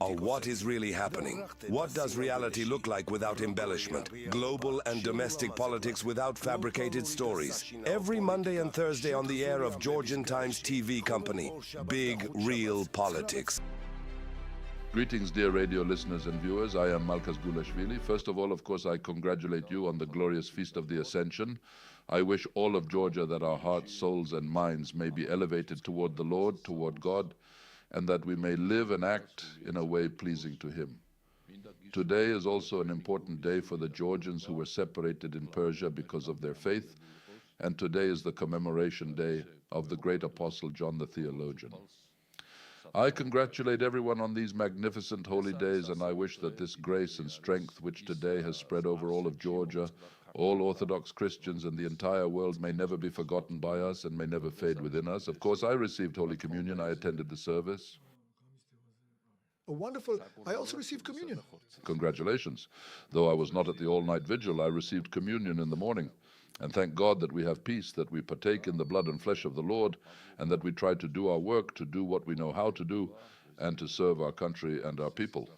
are what is really happening. What does reality look like without embellishment? Global and domestic politics without fabricated stories. Every Monday and Thursday on the air of Georgian Times TV company. Big, real politics. Greetings, dear radio listeners and viewers. I am Malkhaz Gulashvili. First of all, of course, I congratulate you on the glorious feast of the Ascension. I wish all of Georgia that our hearts, souls, and minds may be elevated toward the Lord, toward God, and that we may live and act in a way pleasing to Him. Today is also an important day for the Georgians who were separated in Persia because of their faith, and today is the commemoration day of the great apostle John the theologian. I congratulate everyone on these magnificent holy days, and I wish that this grace and strength which today has spread over all of Georgia, all Orthodox Christians and the entire world may never be forgotten by us and may never fade within us. Of course, I received Holy Communion. I attended the service. Oh, wonderful. I also received communion. Congratulations. Though I was not at the all-night vigil, I received communion in the morning. And thank God that we have peace, that we partake in the blood and flesh of the Lord, and that we try to do our work, to do what we know how to do, and to serve our country and our people.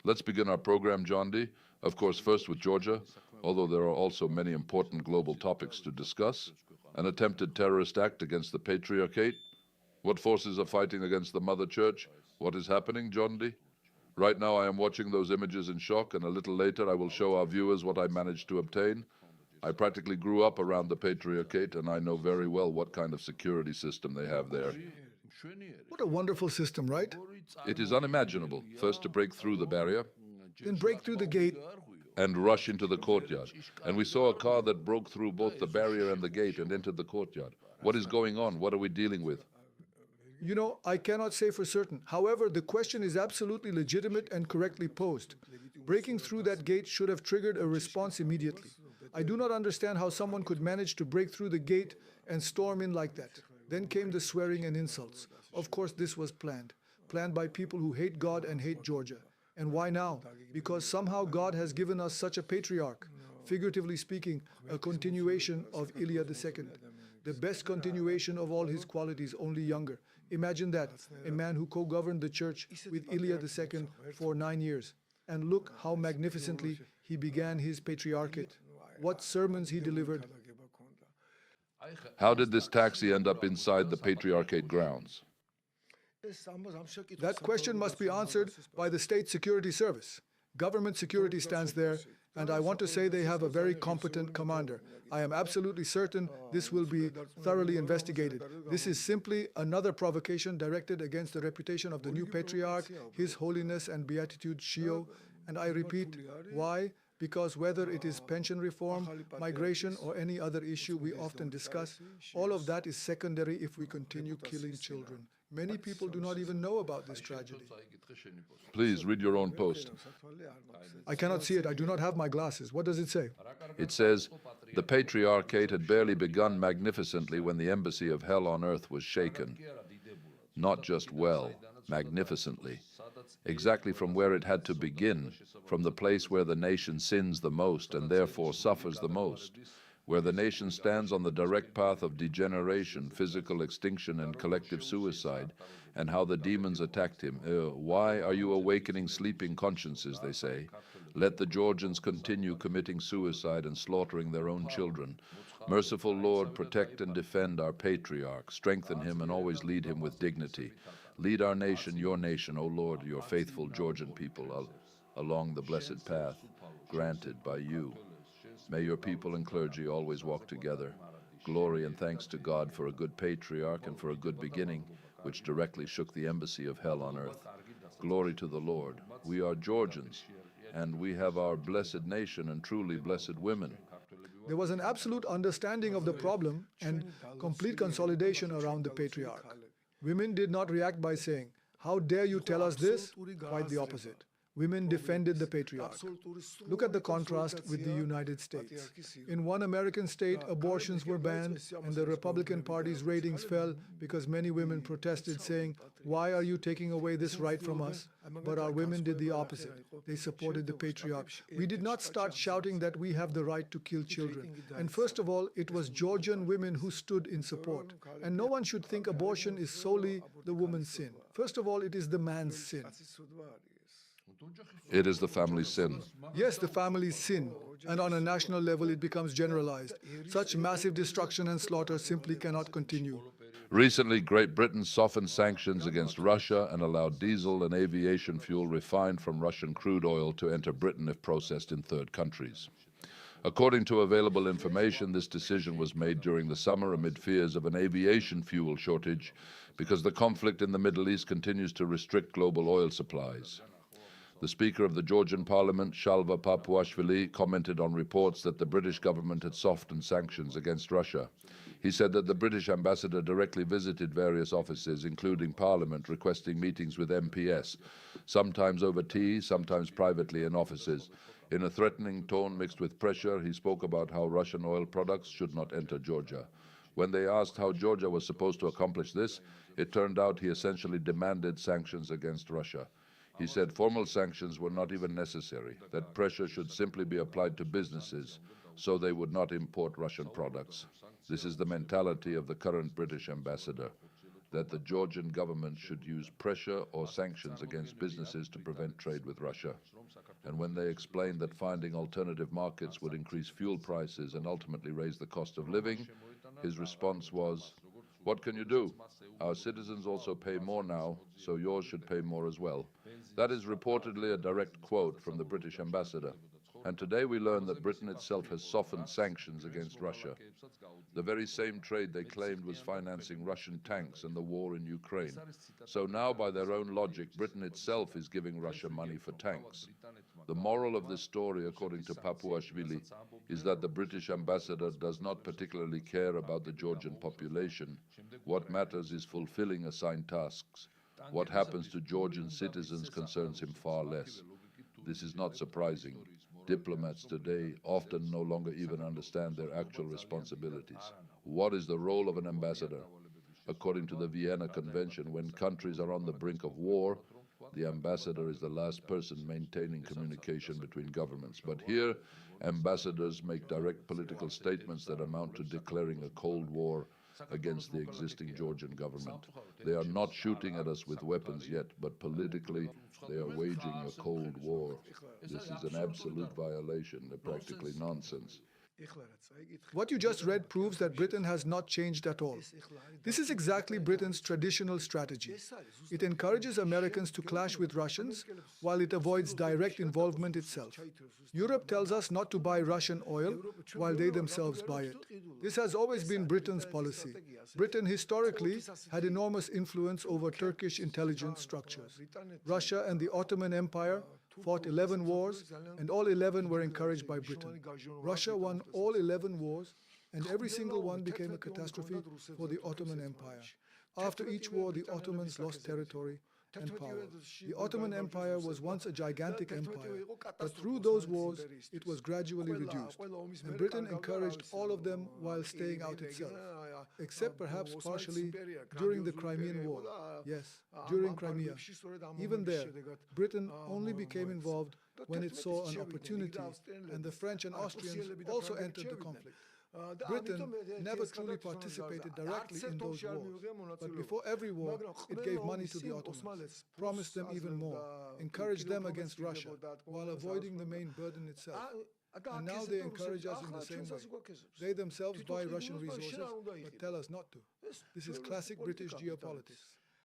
Let's begin our program, Jondi. Of course, first with Georgia, although there are also many important global topics to discuss. An attempted terrorist act against the Patriarchate. What forces are fighting against the Mother Church? What is happening, Jondi? Right now I am watching those images in shock, and a little later I will show our viewers what I managed to obtain. I practically grew up around the Patriarchate, and I know very well what kind of security system they have there. What a wonderful system, right? It is unimaginable, first to break through the barrier, Then break through the gate. and rush into the courtyard. And we saw a car that broke through both the barrier and the gate and entered the courtyard. What is going on? What are we dealing with? You know, I cannot say for certain. However, the question is absolutely legitimate and correctly posed. Breaking through that gate should have triggered a response immediately. I do not understand how someone could manage to break through the gate and storm in like that. Then came the swearing and insults. Of course, this was planned by people who hate God and hate Georgia. And why now? Because somehow God has given us such a patriarch, figuratively speaking, a continuation of Ilya II, the best continuation of all his qualities, only younger. Imagine that, a man who co-governed the church with Ilya II for 9 years. And look how magnificently he began his patriarchate. What sermons he delivered. How did this taxi end up inside the Patriarchate grounds? That question must be answered by the State Security Service. Government security stands there, and I want to say they have a very competent commander. I am absolutely certain this will be thoroughly investigated. This is simply another provocation directed against the reputation of the new Patriarch, His Holiness and Beatitude Shio. And I repeat, why? Because whether it is pension reform, migration, or any other issue we often discuss, all of that is secondary if we continue killing children. Many people do not even know about this tragedy. Please read your own post. I cannot see it. I do not have my glasses. What does it say? It says, the Patriarchate had barely begun magnificently when the embassy of hell on earth was shaken. Not just well, magnificently. Exactly from where it had to begin, from the place where the nation sins the most and therefore suffers the most, where the nation stands on the direct path of degeneration, physical extinction, and collective suicide, and how the demons attacked him. Why are you awakening sleeping consciences, they say. Let the Georgians continue committing suicide and slaughtering their own children. Merciful Lord, protect and defend our Patriarch, strengthen him and always lead him with dignity. Lead our nation, your nation, O Lord, your faithful Georgian people, along the blessed path granted by you. May your people and clergy always walk together. Glory and thanks to God for a good patriarch and for a good beginning, which directly shook the embassy of hell on earth. Glory to the Lord. We are Georgians, and we have our blessed nation and truly blessed women. There was an absolute understanding of the problem and complete consolidation around the patriarch. Women did not react by saying, "How dare you tell us this?" Quite the opposite. Women defended the patriarch. Look at the contrast with the United States. In one American state, abortions were banned, and the Republican Party's ratings fell because many women protested, saying, "Why are you taking away this right from us?" But our women did the opposite. They supported the patriarch. We did not start shouting that we have the right to kill children. And first of all, it was Georgian women who stood in support. And no one should think abortion is solely the woman's sin. First of all, it is the man's sin. It is the family's sin. Yes, the family's sin, and on a national level it becomes generalized. Such massive destruction and slaughter simply cannot continue. Recently, Great Britain softened sanctions against Russia and allowed diesel and aviation fuel refined from Russian crude oil to enter Britain if processed in third countries. According to available information, this decision was made during the summer amid fears of an aviation fuel shortage because the conflict in the Middle East continues to restrict global oil supplies. The Speaker of the Georgian Parliament, Shalva Papuashvili, commented on reports that the British government had softened sanctions against Russia. He said that the British ambassador directly visited various offices, including Parliament, requesting meetings with MPs, sometimes over tea, sometimes privately in offices. In a threatening tone mixed with pressure, he spoke about how Russian oil products should not enter Georgia. When they asked how Georgia was supposed to accomplish this, it turned out he essentially demanded sanctions against Russia. He said formal sanctions were not even necessary, that pressure should simply be applied to businesses so they would not import Russian products. This is the mentality of the current British ambassador, that the Georgian government should use pressure or sanctions against businesses to prevent trade with Russia. And when they explained that finding alternative markets would increase fuel prices and ultimately raise the cost of living, his response was, "What can you do? Our citizens also pay more now, so yours should pay more as well." That is reportedly a direct quote from the British ambassador. And today we learn that Britain itself has softened sanctions against Russia. The very same trade they claimed was financing Russian tanks and the war in Ukraine. So now, by their own logic, Britain itself is giving Russia money for tanks. The moral of this story, according to Papuashvili, is that the British ambassador does not particularly care about the Georgian population. What matters is fulfilling assigned tasks. What happens to Georgian citizens concerns him far less. This is not surprising. Diplomats today often no longer even understand their actual responsibilities. What is the role of an ambassador? According to the Vienna Convention, when countries are on the brink of war, the ambassador is the last person maintaining communication between governments. But here, ambassadors make direct political statements that amount to declaring a Cold War against the existing Georgian government. They are not shooting at us with weapons yet, but politically they are waging a Cold War. This is an absolute violation, practically nonsense. What you just read proves that Britain has not changed at all. This is exactly Britain's traditional strategy. It encourages Americans to clash with Russians while it avoids direct involvement itself. Europe tells us not to buy Russian oil while they themselves buy it. This has always been Britain's policy. Britain historically had enormous influence over Turkish intelligence structures. Russia and the Ottoman Empire fought 11 wars, and all 11 were encouraged by Britain. Russia won all 11 wars, and every single one became a catastrophe for the Ottoman Empire. After each war, the Ottomans lost territory and power. The Ottoman Empire was once a gigantic empire, but through those wars, it was gradually reduced. And Britain encouraged all of them while staying out itself, except perhaps partially during the Crimean War. Yes, during Crimea. Even there, Britain only became involved when it saw an opportunity, and the French and Austrians also entered the conflict. Britain never truly participated directly in those wars, but before every war, it gave money to the Ottomans, promised them even more, encouraged them against Russia, while avoiding the main burden itself. And now they encourage us in the same way. They themselves buy Russian resources, but tell us not to. This is classic British geopolitics.